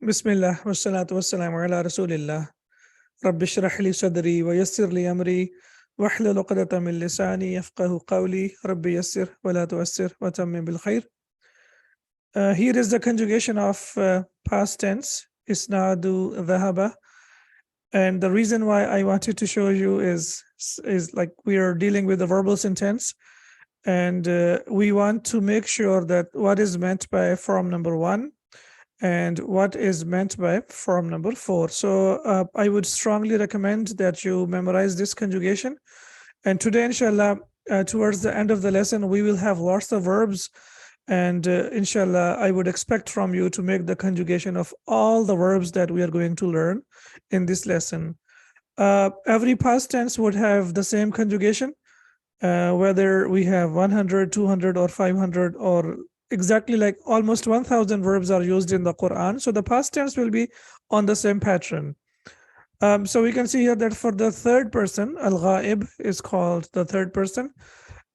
Bismillah, wassalatu wassalamu ala Rasulillah. Rabbi shrah li sadri wa yassir li amri wahlul uqdatan min lisani yafqahu qawli. Rabbi yassir wa la tuassir wa tammim bil khair. Here is the conjugation of past tense, isnadu dhahaba. And the reason why I wanted to show you is like we are dealing with the verbal sentence, and we want to make sure that what is meant by form number one and what is meant by form number four. So I would strongly recommend that you memorize this conjugation. And today, inshallah, towards the end of the lesson, we will have lots of verbs. And inshallah, I would expect from you to make the conjugation of all the verbs that we are going to learn in this lesson. Every past tense would have the same conjugation, whether we have 100, 200, or 500, or exactly like almost 1,000 verbs are used in the Quran. So the past tense will be on the same pattern. So we can see here that for the third person, al-ghaib is called the third person.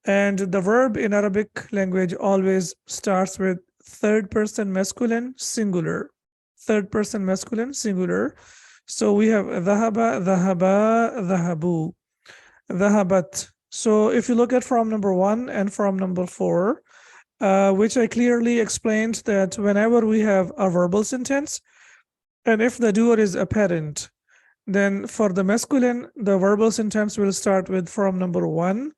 And the verb in Arabic language always starts with third person masculine singular. Third person masculine singular. So we have dhahaba, dhahaba, dhahabu, dhahabat. So if you look at form number one and form number four, which I clearly explained that whenever we have a verbal sentence, and if the doer is apparent, then for the masculine, the verbal sentence will start with form number one.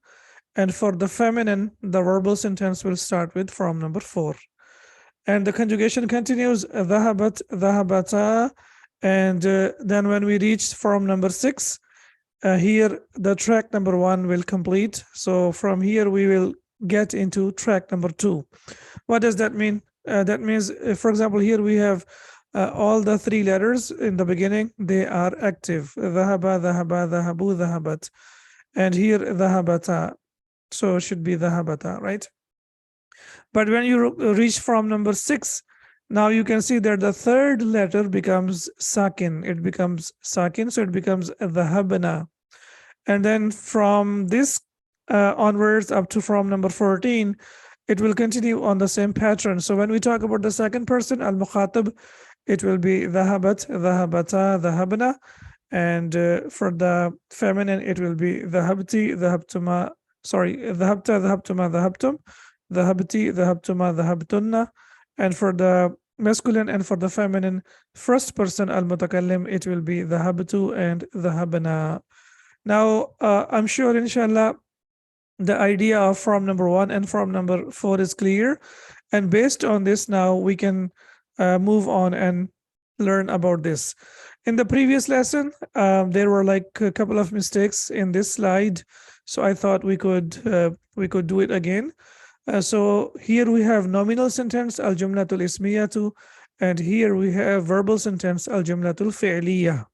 And for the feminine, the verbal sentence will start with form number four. And the conjugation continues, dhahabat, dhahabata. And then when we reach form number six, here the track number one will complete. So from here, we will get into track number two. What does that mean? That means, for example, here we have all the three letters in the beginning, they are active. Dhahaba, dhahaba, dhahabu, dhahabat. And here, dhahabata. So it should be dhahabata, right? But when you reach from number six, now you can see that the third letter becomes sakin. It becomes sakin, so it becomes dhahabana. And then from this onwards up to from number 14, it will continue on the same pattern. So when we talk about the second person, al-mukhatab, it will be dhahabat, dhahabata, dhahabana. And for the feminine, it will be dhahabti, dhahabtuma, dhahabta, dhahabtuma, dhahabtum, dhahabti, dhahabtuma, dhahabtunna. And for the masculine and for the feminine, first person al-mutakallim, it will be dhahabtu and dhahabana. Now, I'm sure, inshallah, the idea of form number one and form number four is clear. And based on this, now we can move on and learn about this. In the previous lesson, there were like a couple of mistakes in this slide. So I thought we could do it again. So here we have nominal sentence, al-jumlatul ismiyatu, and here we have verbal sentence, al-jumlatul fi'liyah.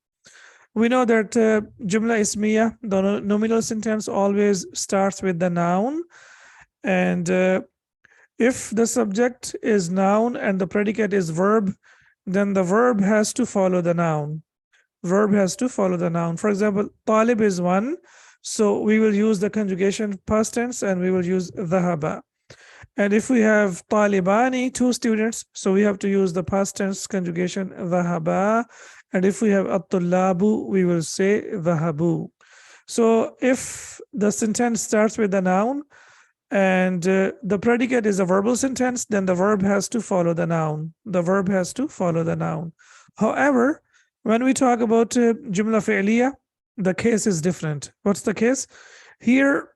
We know that jumla ismiya, the nominal sentence, always starts with the noun. And if the subject is noun and the predicate is verb, then the verb has to follow the noun. Verb has to follow the noun. For example, talib is one. So we will use the conjugation past tense and we will use dhahaba. And if we have talibani, two students, so we have to use the past tense conjugation dhahaba. And if we have at-tullabu, we will say dhahabu. So if the sentence starts with the noun and the predicate is a verbal sentence, then the verb has to follow the noun. The verb has to follow the noun. However, when we talk about jumla fi'liya, the case is different. What's the case? Here,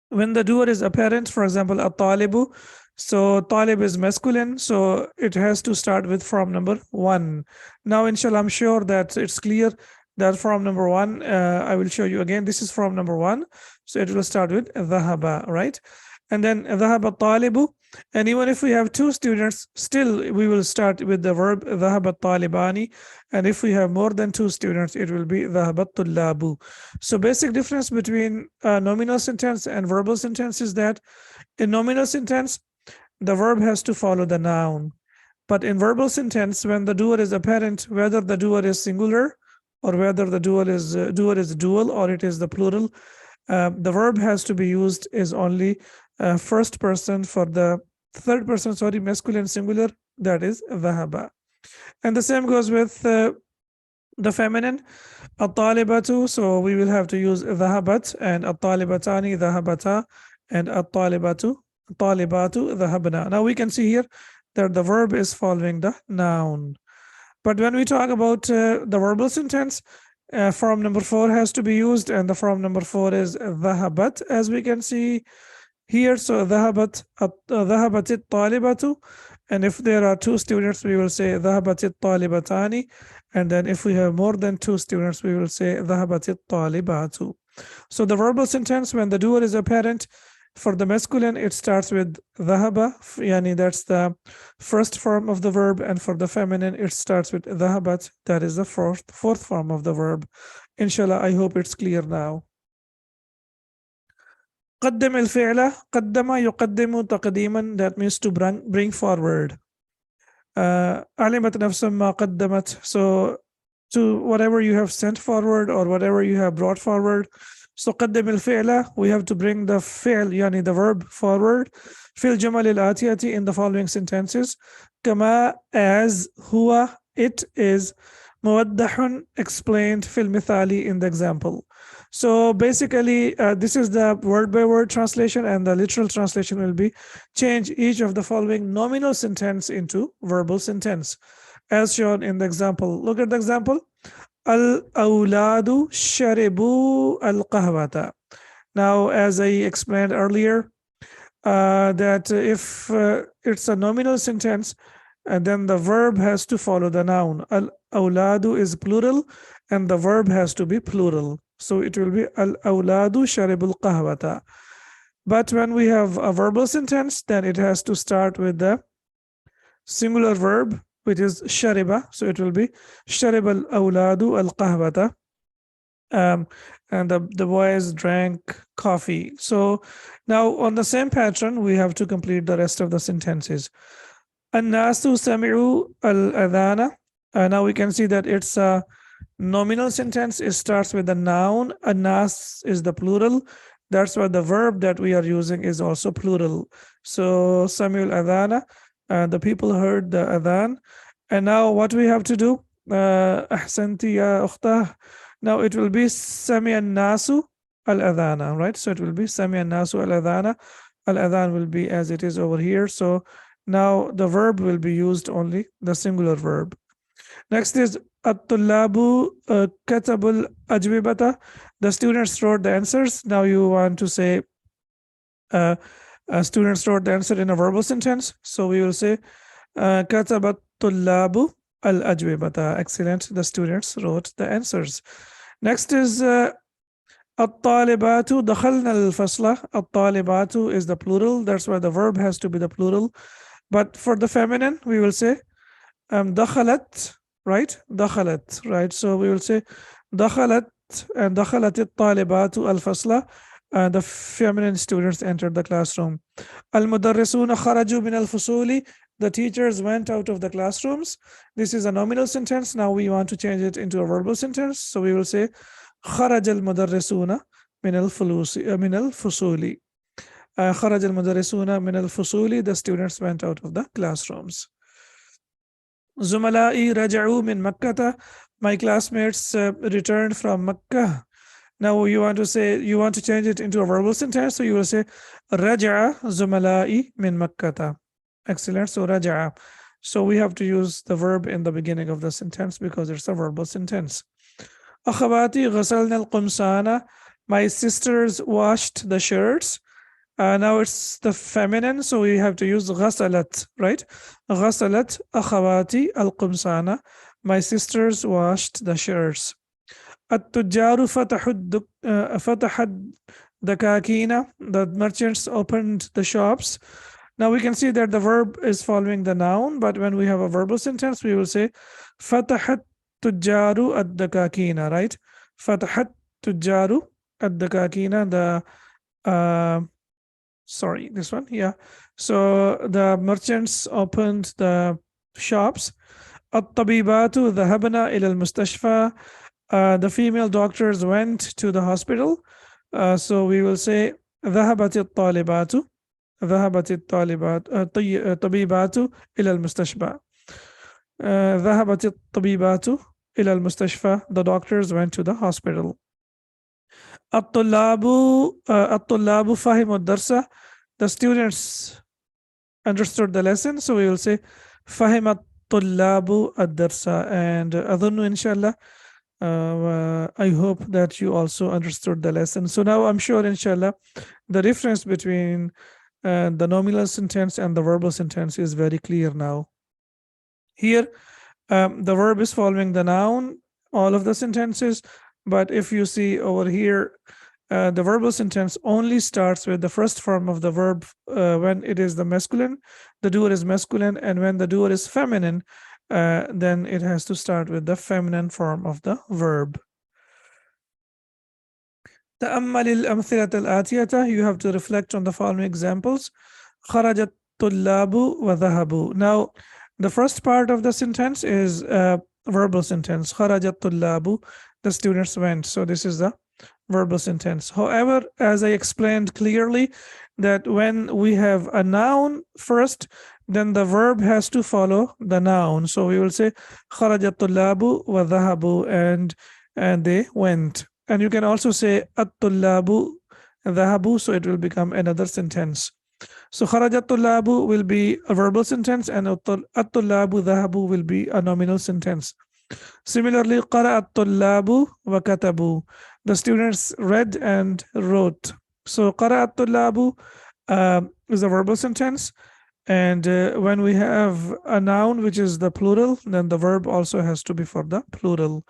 when the doer is apparent, for example, at-talibu, so talib is masculine, so it has to start with form number one. Now, inshallah, I'm sure that it's clear that form number one, I will show you again. This is form number one. So it will start with dhahaba, right? And then dhahaba talibu. And even if we have two students, still we will start with the verb dhahaba talibani. And if we have more than two students, it will be dhahaba tullabu. So basic difference between nominal sentence and verbal sentence is that in nominal sentence, the verb has to follow the noun. But in verbal sentence, when the doer is apparent, whether the doer is singular or whether the doer is dual or it is the plural, the verb has to be used is only first person. For the third person, masculine singular, that is dhahaba. And the same goes with the feminine, الطالبة. So we will have to use ذهبت, and الطالبتان ذهبتا, and الطالبات ذهبنا. Now we can see here that the verb is following the noun. But when we talk about the verbal sentence, form number 4 has to be used, and the form number 4 is ذهبت, as we can see here. So ذهبت الطالبة, and if there are 2 students, we will say ذهبت الطالبتان, and then if we have more than 2 students, we will say ذهبت الطالبات. So the verbal sentence, when the doer is a parent, for the masculine it starts with ذهب, yani that's the first form of the verb, and for the feminine it starts with ذهبت, that is the fourth form of the verb. Inshallah, I hope it's clear now. قدم الفعل. قدم يقدم تقديما, that means to bring forward. علمت نفس ما قدمت, so to whatever you have sent forward or whatever you have brought forward. So قدم الفعل, we have to bring the فعل, yani the verb, forward. في الجمل الآتية, in the following sentences. كما, as, هو, it is. موضح, explained. في المثال, in the example. So basically, this is the word by word translation, and the literal translation will be change each of the following nominal sentence into verbal sentence, as shown in the example. Look at the example. Al-awladu sharibu al-qahwata. Now, as I explained earlier, that if it's a nominal sentence, and then the verb has to follow the noun. Al-awladu is plural, and the verb has to be plural. So it will be al-awladu sharibul qahwata. But when we have a verbal sentence, then it has to start with the singular verb, which is shariba. So it will be sharib al-awladu al-qahwata. And the boys drank coffee. So now on the same pattern, we have to complete the rest of the sentences. An-nasu sami'u al-adhana. Now we can see that it's a nominal sentence. It starts with the noun. An-nas is the plural. That's why the verb that we are using is also plural. So sami'u al-adhana, the people heard the adhan. And now what we have to do? Ahsanti ya ukhtah. Now it will be sami an-nasu al-adhana, right? So it will be sami an-nasu al-adhana. Al-adhan will be as it is over here. So now the verb will be used only, the singular verb. Next is at-tullabu katabul ajwibata. The students wrote the answers. Now you want to say students wrote the answer in a verbal sentence. So we will say katabat tullabu al-ajwibata. Excellent. The students wrote the answers. Next is at-talibatu dakhalna al-fasla. At-talibatu is the plural. That's why the verb has to be the plural. But for the feminine, we will say dakhalat, right? Dakhalat, right? So we will say dakhalat, and dakhalat at-talibatu al-fasla. The feminine students entered the classroom. Al-mudarrisuna kharaju min al-fusuli. The teachers went out of the classrooms. This is a nominal sentence. Now we want to change it into a verbal sentence. So we will say kharaj al-mudarrisuna min al-fusuli. خرج المدرسون من الفصول. The students went out of the classrooms. زملائي رجعوا من مكة. My classmates returned from Makkah. Now you want to change it into a verbal sentence. So you will say رجع زملائي من مكة. Excellent. So رجع. So we have to use the verb in the beginning of the sentence because it's a verbal sentence. أخواتي غسلنا القمصان. My sisters washed the shirts. Now it's the feminine, so we have to use غسلت, right? غسلت أخواتي القمصان. My sisters washed the shirts. التجار فتحت دكاكين. The merchants opened the shops. Now we can see that the verb is following the noun, but when we have a verbal sentence, we will say فتحت تجار الدكاكين, right? فتحت تجار الدكاكين. Sorry, this one, yeah. So the merchants opened the shops. الطبيبات ذهبنا إلى المستشفى. The female doctors went to the hospital. So we will say ذهبت الطالبات الطبيبات إلى المستشفى. ذهبت الطبيبات إلى المستشفى. The doctors went to the hospital. الطلاب الطلاب فهموا الدرس. The students understood the lesson. So we will say فهم الطلاب الدرس. And أظن إن شاء الله I hope that you also understood the lesson. So now I'm sure inshallah the difference between the nominal sentence and the verbal sentence is very clear now. Here the verb is following the noun, all of the sentences, but if you see over here, the verbal sentence only starts with the first form of the verb when it is the masculine, the doer is masculine, and when the doer is feminine, then it has to start with the feminine form of the verb. تأمل الأمثلة الآتية. You have to reflect on the following examples. خرج الطلاب وذهبوا. Now, the first part of the sentence is verbal sentence. خرج الطلاب. The students went. So this is the verbal sentence. However, as I explained clearly, that when we have a noun first, then the verb has to follow the noun. So we will say خرج الطلاب وذهبوا, and they went. And you can also say الطلاب ذهبوا, so it will become another sentence. So خرج الطلاب will be a verbal sentence, and الطلاب ذهبوا will be a nominal sentence. Similarly, قرأ الطلاب وكتبوا. The students read and wrote. So قرأ الطلاب is a verbal sentence, and when we have a noun which is the plural, then the verb also has to be for the plural.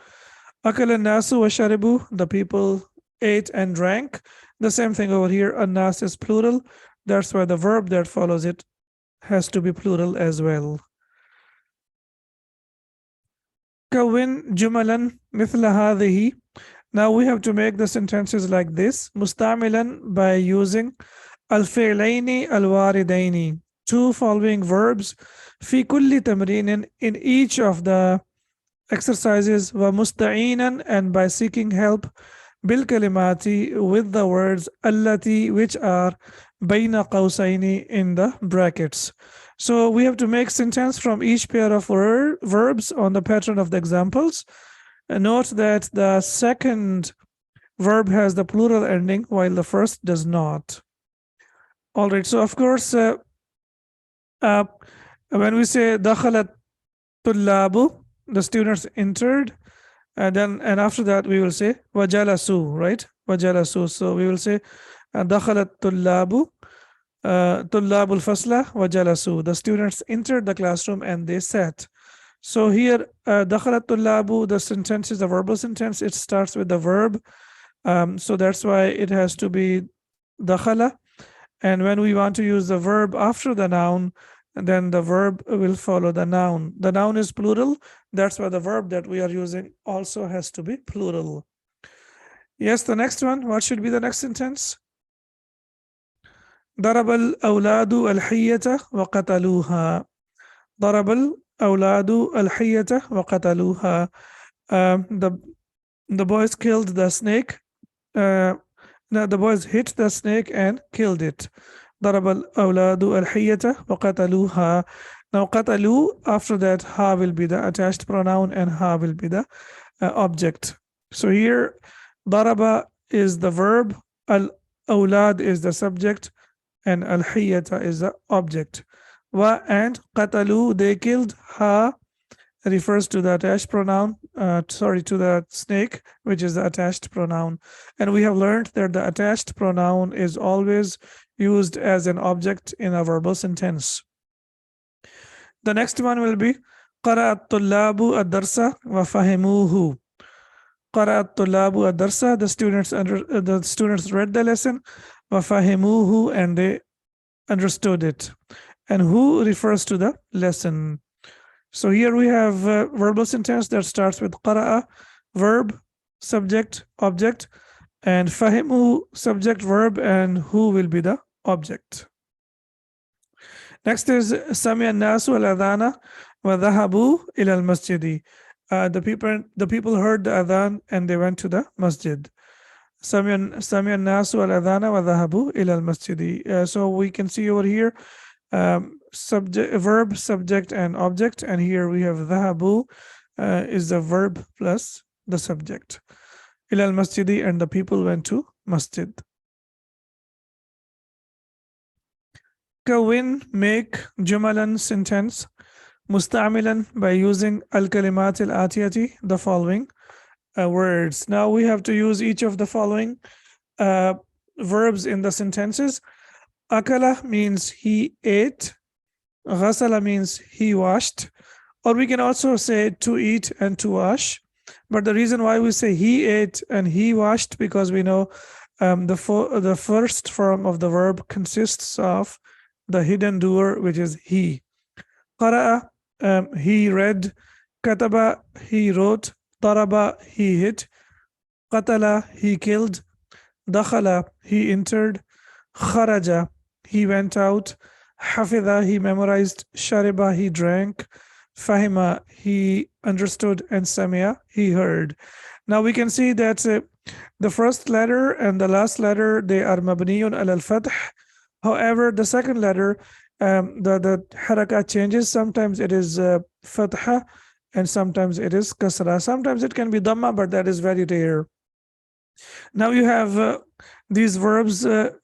أكل الناس وشربوا. The people ate and drank. The same thing over here. الناس is plural. That's why the verb that follows it has to be plural as well. كون جملا مثل هذه. Now we have to make the sentences like this. مستعملا, by using الفعلين الواردين, two following verbs. في كل تمرين, in each of the exercises. ومستعينا, and by seeking help. بالكلمات, with the words. التي, which are بين قوسين, in the brackets. So we have to make sentence from each pair of verbs on the pattern of the examples. Note that the second verb has the plural ending while the first does not. All right, so of course when we say دخل الطلاب, the students entered, and after that we will say وجلسوا, right? وجلسوا. So we will say دخل الطلاب طلاب الفصل وجلسوا. The students entered the classroom and they sat. So here دخل الطلاب, the sentence is a verbal sentence. It starts with the verb, so that's why it has to be دخل. And when we want to use the verb after the noun, then the verb will follow the noun. The noun is plural. That's why the verb that we are using also has to be plural. Yes, the next one. What should be the next sentence? ضرب الأولاد الحية وقتلوها. ضرب الأولاد الحية وقتلوها. The boys killed the snake. The boys hit the snake and killed it. ضرب الأولاد الحية وقتلوها. Now قتلوا, after that ha will be the attached pronoun and ha will be the object. So here ضرب is the verb, al-awlad is the subject, and al-hiyata is the object. Wa and qatalu, they killed. Ha refers to the attached pronoun, to the snake, which is the attached pronoun. And we have learned that the attached pronoun is always used as an object in a verbal sentence. The next one will be قرأ الطلاب الدرس وفهموه. قرأ الطلاب الدرس, the students read the lesson. وفهموه, and they understood it. And who refers to the lesson. So here we have a verbal sentence that starts with قرأ, verb, subject, object, and fahimu, subject, verb, and who will be the object. Next is سمع الناس الأذان وذهبوا إلى المسجد. The people heard the adhan and they went to the masjid. سمع الناس الأذان وذهبوا إلى المسجد. So we can see over here verb, subject, and object. And here we have dhahabu is the verb plus the subject. Ila al-masjidi, and the people went to masjid. Kawin, make, jumalan, sentence, musta'milan, by using al-kalimat al-atiyati, the following words. Now we have to use each of the following verbs in the sentences. Akala means he ate, ghasala means he washed, or we can also say to eat and to wash. But the reason why we say he ate and he washed, because we know the first form of the verb consists of the hidden doer, which is he. Qara'a, he read. Kataba, he wrote. Daraba, he hit. Qatala, he killed. Dakhala, he entered. Kharaja, he went out. Hafidha, he memorized. Shariba, he drank. Fahima, he understood. And Samia, he heard. Now we can see that the first letter and the last letter, they are mabniyun al-fath. However, the second letter, the haraka changes. Sometimes it is fatha and sometimes it is kasra. Sometimes it can be dhamma, but that is very rare. Now you have these verbs bayna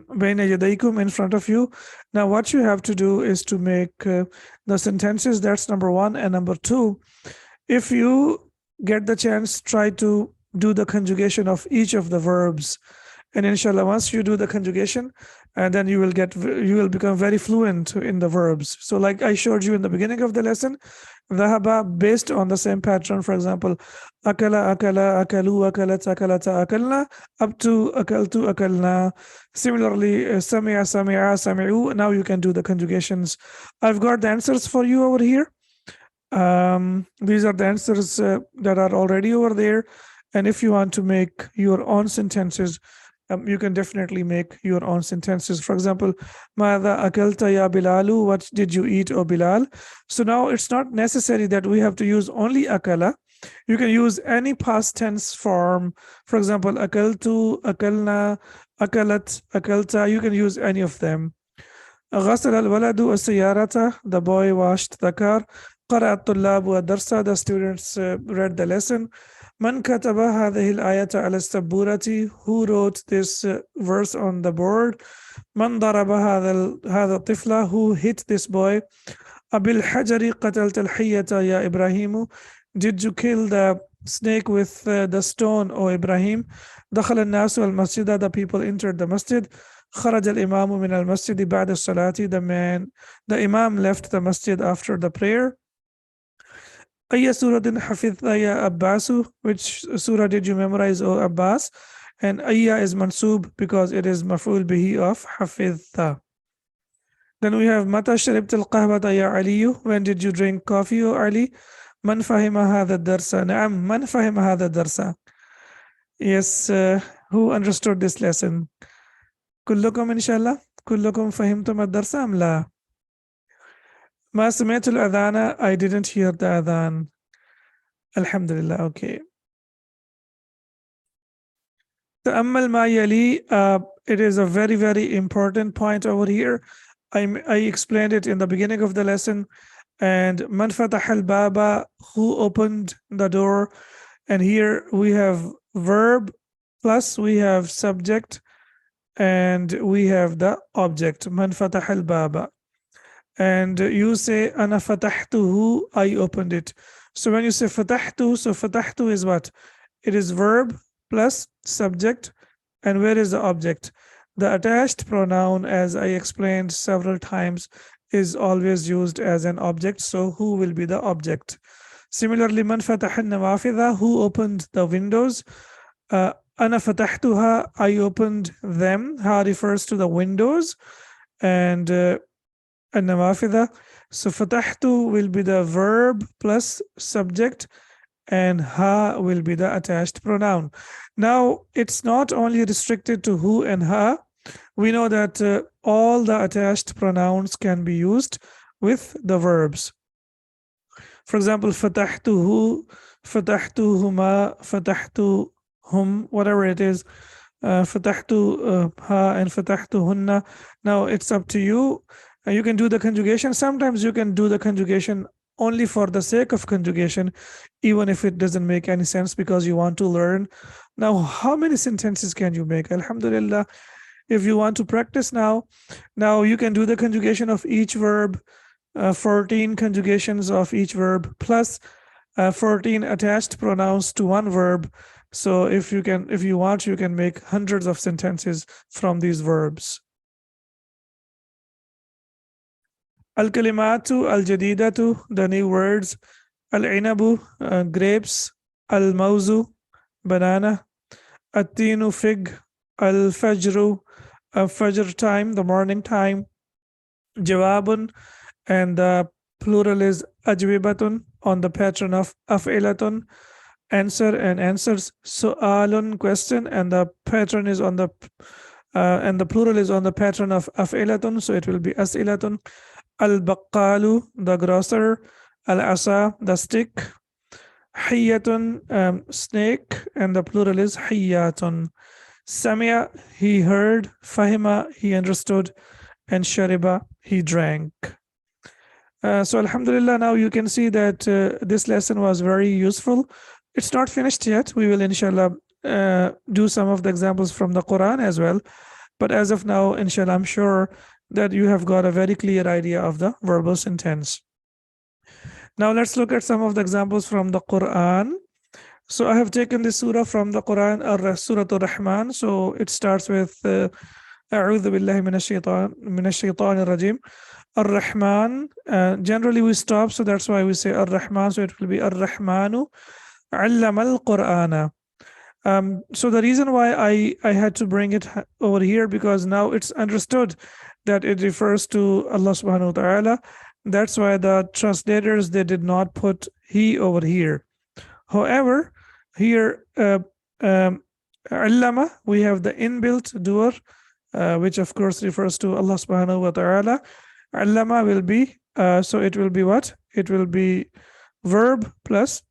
yadaykum, in front of you. Now what you have to do is to make the sentences. That's number one. And number two, if you get the chance, try to do the conjugation of each of the verbs. And inshallah, once you do the conjugation, and then you will become very fluent in the verbs. So like I showed you in the beginning of the lesson, dhahaba, based on the same pattern. For example, akala, akala, akalu, akalat, akalata, akalna, up to akaltu, akalna. Similarly, sami'a, sami'a, sami'u. Now you can do the conjugations. I've got the answers for you over here. These are the answers that are already over there. And if you want to make your own sentences, you can definitely make your own sentences. For example, Mada akalta ya Bilalu, what did you eat, O Bilal? So now it's not necessary that we have to use only akala. You can use any past tense form. For example, akaltu, akalna, akalat, akalta. You can use any of them. غسل الولد السيارة, the boy washed the car. قرأ الطلاب الدرس, the students read the lesson. من كتب هذه الآية على السبورة, who wrote this verse on the board. من ضرب هذا الطفل, who hit this boy. أبالحجر قتلت الحية يا إبراهيم, did you kill the snake with the stone, O Ibrahim? دخل الناس المسجد, the people entered the masjid. خرج الإمام من المسجد بعد الصلاة, the imam left the masjid after the prayer. أي سورة حفظت يا أباس, which surah did you memorize, O Abbas? And أي is mansub because it is maf'ul bihi of حفظت. Then we have متى شربت القهوة يا علي, when did you drink coffee, O Ali? من فهم هذا الدرس, نعم من فهم هذا الدرس. Yes, who understood this lesson? كلكم إن شاء الله, كلكم فهمتم الدرس أم لا؟ ما سمعت الأذان, I didn't hear the adhan. Alhamdulillah, okay. تأمل ما يلي, it is a very, very important point over here. I explained it in the beginning of the lesson. And من فتح الباب, who opened the door. And here we have verb plus we have subject and we have the object. من فتح الباب. And you say أنا فتحته, I opened it. So when you say فتحته, so فتحته is what? It is verb plus subject. And where is the object? The attached pronoun, as I explained several times, is always used as an object. So who will be the object? Similarly, من فتح النوافذ, who opened the windows? أنا فتحتها, I opened them. Ha refers to the windows. And النوافذ. So فتحت will be the verb plus subject, and ha will be the attached pronoun. Now it's not only restricted to who and ha. We know that all the attached pronouns can be used with the verbs. For example, فتحته, فتحتهما, فتحتهم, whatever it is. فتحتها and فتحتهن. Now it's up to you. You can do the conjugation. Sometimes you can do the conjugation only for the sake of conjugation, even if it doesn't make any sense because you want to learn. Now, how many sentences can you make? Alhamdulillah, if you want to practice now you can do the conjugation of each verb, 14 conjugations of each verb plus 14 attached pronouns to one verb. So if you want, you can make hundreds of sentences from these verbs. Al-kalimatu al-jadidatu, the new words. Al-inabu, grapes. Al-mawzu, banana. At-tinu, fig. Al-fajru, fajr time, the morning time. Jawabun, and the plural is ajwibatun, on the pattern of af'ilatun. Answer and answers. Su'alun, question, and the pattern is on the and the plural is on the pattern of af'ilatun, so it will be as'ilatun. Al-baqqalu, the grocer. Al-asa, the stick. Hiyatun, snake, and the plural is hiyatun. Samia, he heard. Fahima, he understood. And shariba, he drank. So alhamdulillah, now you can see that this lesson was very useful. It's not finished yet. We will inshallah do some of the examples from the Quran as well. But as of now, inshallah, I'm sure that you have got a very clear idea of the verbal sentence. Now let's look at some of the examples from the Quran. So I have taken this surah from the Quran, Surah Ar-Rahman. So it starts with A'udhu billahi minash shaitanir rajim. Ar-Rahman. Generally we stop, so that's why we say Ar-Rahman. So it will be Ar-Rahmanu Allama al-Qur'ana. So the reason why I had to bring it over here, because now it's understood that it refers to Allah subhanahu wa ta'ala. That's why the translators, they did not put he over here. However, here Allama, we have the inbuilt doer, which of course refers to Allah subhanahu wa ta'ala. Allama will be, so it will be what? It will be verb plus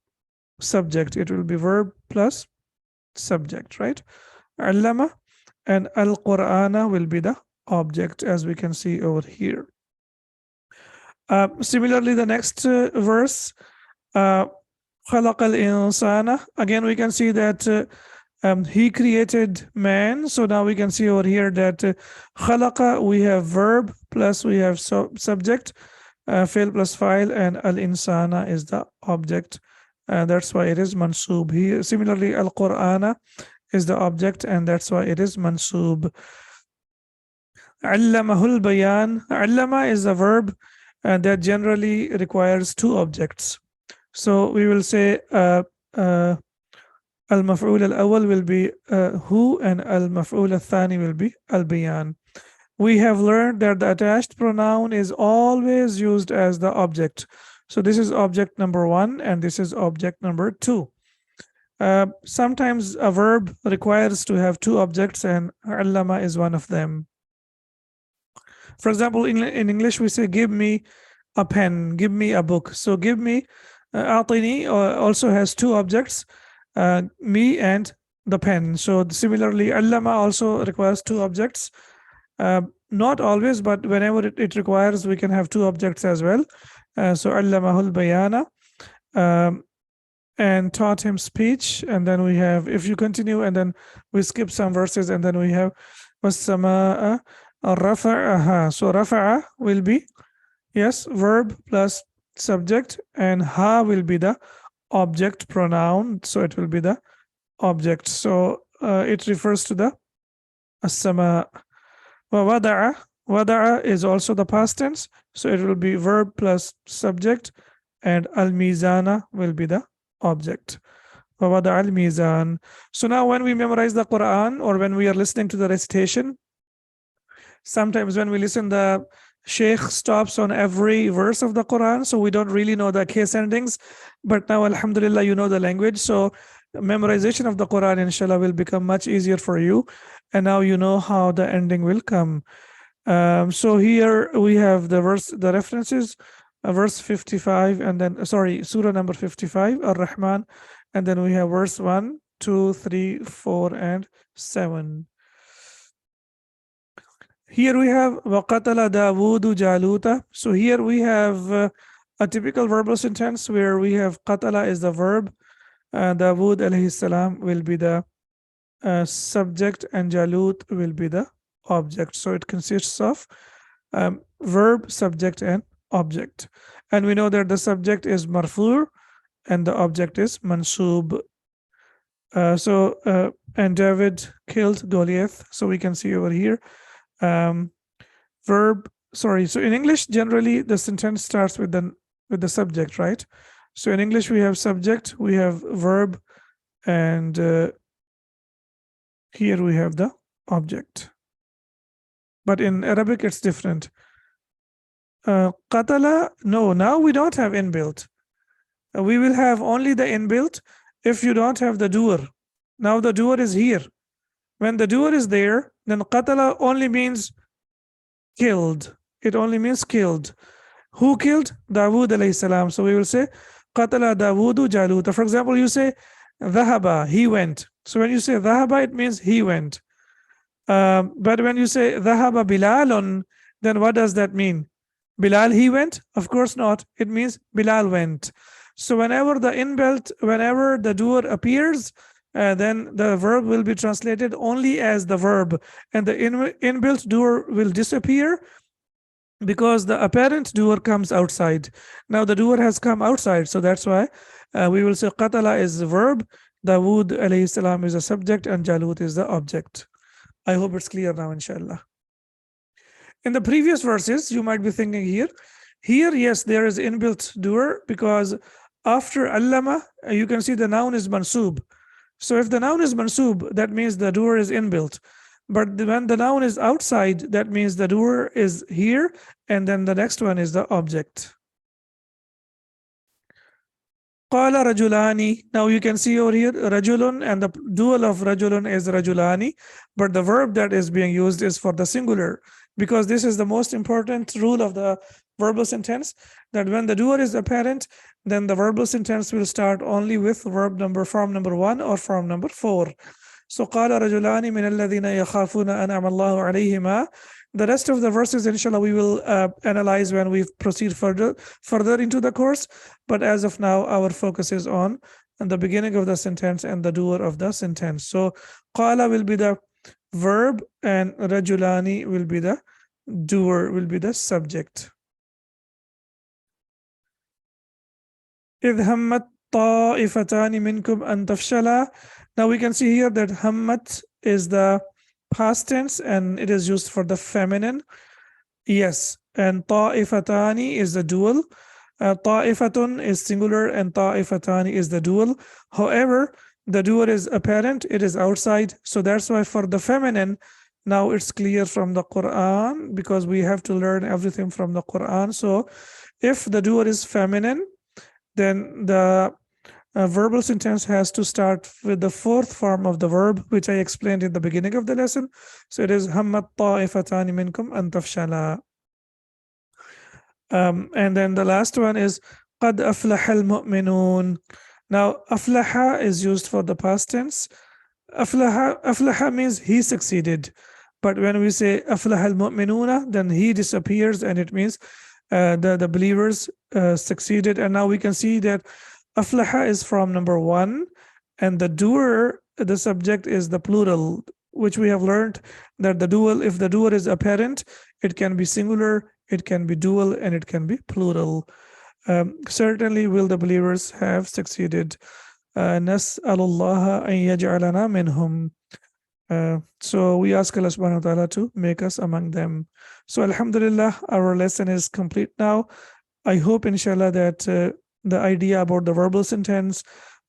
subject. It will be verb plus subject, right? Allama, and al-Qur'ana will be the object, as we can see over here. Similarly, the next verse, Khalaq al-insana. Again, we can see that he created man. So now we can see over here that khalaqa, we have verb plus we have subject, fail plus file, and al-insana is the object. That's why it is mansub here. Similarly, al-Qur'ana is the object, and that's why it is mansub. Allamahul bayan. Allama is a verb that generally requires two objects. So we will say al-maf'ul al-awwal will be who, and al-maf'ul al-thani will be al-bayan. We have learned that the attached pronoun is always used as the object. So this is object number 1, and this is object number 2. Sometimes a verb requires to have two objects, and allama is one of them. For example, in English, we say, give me a pen, give me a book. So give me, atini, also has two objects, me and the pen. So similarly, allama also requires two objects. Not always, but whenever it requires, we can have two objects as well. So allamahul bayana, and taught him speech. And then we have, if you continue, and then we skip some verses, and then we have was-samaa rafa'aha. So rafa'a will be, yes, verb plus subject, and ha will be the object pronoun. So it will be the object. So it refers to the as-samaa. Wa wada'a is also the past tense. So it will be verb plus subject, and al-mizana will be the object. Wa wada'a al-mizan. So now when we memorize the Quran, or when we are listening to the recitation, sometimes when we listen, the Sheikh stops on every verse of the Quran, so we don't really know the case endings. But now, alhamdulillah, you know the language. So memorization of the Quran, inshallah, will become much easier for you. And now you know how the ending will come. So here we have the verse, the references, verse 55, and then, sorry, surah number 55, Ar-Rahman. And then we have verse 1, 2, 3, 4, and 7. Here we have وَقَتَلَ دَاوُودُ جَالُوتَ. So here we have a typical verbal sentence where we have qatala is the verb, Dawood alayhi salam will be the subject, and Jalut will be the object. So it consists of verb, subject, and object. And we know that the subject is marfu' and the object is mansub. And David killed Goliath. So we can see over here verb. Sorry. So in English, generally the sentence starts with the subject, right? So in English we have subject, we have verb, and here we have the object. But in Arabic it's different. Qatala, no, now we don't have inbuilt. We will have only the inbuilt if you don't have the doer. Now the doer is here. When the doer is there, then qatala only means killed. It only means killed. Who killed? Dawood alayhi salam. So we will say qatala Dawudu Jaluta. For example, you say dhahaba, he went. So when you say dhahaba, it means he went. But when you say dhahaba Bilalun, then what does that mean? Bilal, he went? Of course not. It means Bilal went. So whenever the doer appears, then the verb will be translated only as the verb, and the inbuilt doer will disappear because the apparent doer comes outside. Now the doer has come outside, so that's why we will say qatala is the verb, Dawood alayhi salam is the subject, and Jalut is the object. I hope it's clear now, inshallah. In the previous verses, you might be thinking here, yes, there is inbuilt doer, because after allama, you can see the noun is mansub. So if the noun is mansub, that means the doer is inbuilt. But when the noun is outside, that means the doer is here, and then the next one is the object. Qala rajulani. Now you can see over here rajulun, and the dual of rajulun is rajulani, but the verb that is being used is for the singular, because this is the most important rule of the verbal sentence, that when the doer is apparent, then the verbal sentence will start only with form number 1 or form number 4. So qala rajulani min alladhina yakhafuna an'ama Allahu alayhima. The rest of the verses, inshallah, we will analyze when we proceed further into the course. But as of now, our focus is on the beginning of the sentence and the doer of the sentence. So qala will be the verb, and rajulani will be the doer, will be the subject. إِذْ هَمَّتْ طَائِفَتَانِ مِنْكُمْ أَن تَفْشَلَا. Now we can see here that hammat is the past tense, and it is used for the feminine. Yes, and ta'ifatani is the dual. Ta'ifatun is singular, and ta'ifatani is the dual. However, the dual is apparent, it is outside. So that's why for the feminine, now it's clear from the Quran, because we have to learn everything from the Quran. So if the dual is feminine, then the verbal sentence has to start with the 4th form of the verb, which I explained in the beginning of the lesson. So it is hammat ta'ifatani minkum an tafshala. And then the last one is qad aflaha al-mu'minun. Now aflaha is used for the past tense. Aflaha means he succeeded, but when we say aflaha al-mu'minuna, then he disappears, and it means the believers succeeded. And now we can see that aflaha is from number 1, and the doer, the subject, is the plural, which we have learned that if the doer is apparent, it can be singular, it can be dual, and it can be plural. Certainly will the believers have succeeded. Nas'alullaha an yaj'alana minhum. So we ask Allah subhanahu wa ta'ala to make us among them. So alhamdulillah, our lesson is complete now. I hope, inshallah, that the idea about the verbal sentence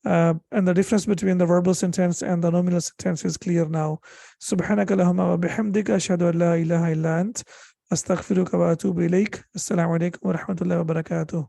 and the difference between the verbal sentence and the nominal sentence is clear now. Subhanaka Allahumma wa bihamdika ashhadu an la ilaha illa ant astaghfiruka wa atubu ilayk. Assalamu alaikum wa rahmatullahi wa barakatuh.